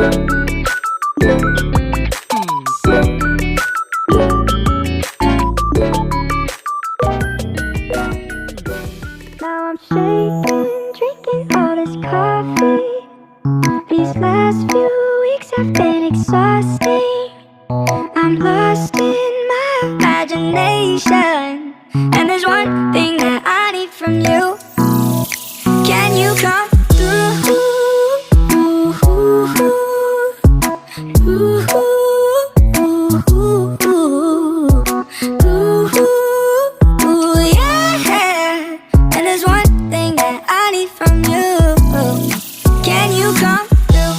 I'm shaking, drinking all this coffee. These last few weeks have been exhausting. I'm lost in my imagination, and there's one thing that I need from you. Can you come through? Yeah. And there's one thing that I need from you. Can you come through?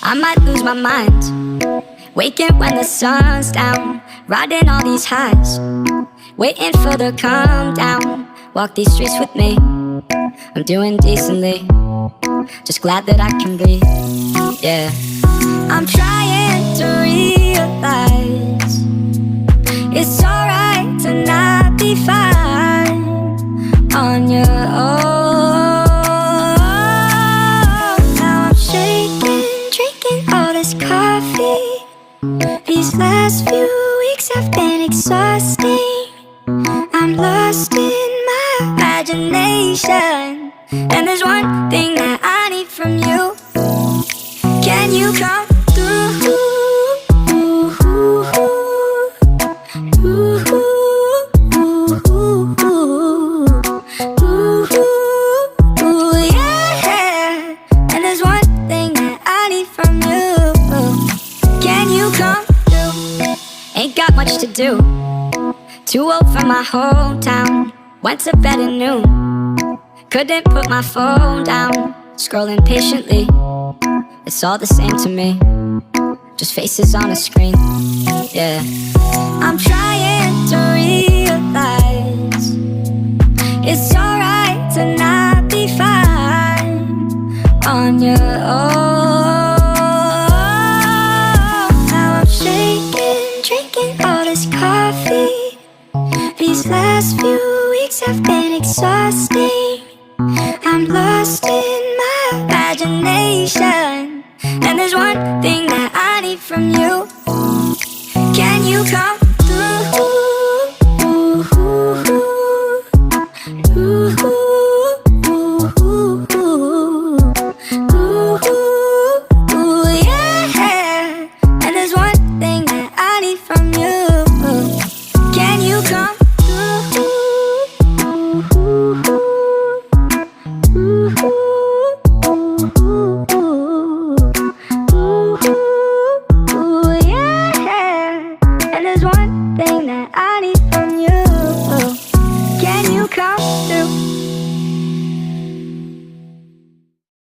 I might lose my mind, waking when the sun's down, riding all these highs, waiting for the calm down. Walk these streets with me, I'm doing decently, just glad that I can breathe, yeah. I'm trying to realize it's alright to not be fine on your own. Now I'm shaking, drinking all this coffee. These last few weeks have been exhausting. I'm lost in my imagination, and there's one thing that I need from you. Can you come through? Yeah. And there's one thing that I need from you. Can you come through? Ain't got much to do, too old for my hometown. Went to bed at noon, couldn't put my phone down. Scrolling patiently, it's all the same to me, just faces on a screen, yeah. I'm trying to realize it's alright to not be fine on your own. Now I'm shaking, drinking all this coffee. These last few weeks have been exhausting. I'm lost in my imagination, and there's one thing that I need from you. Can you come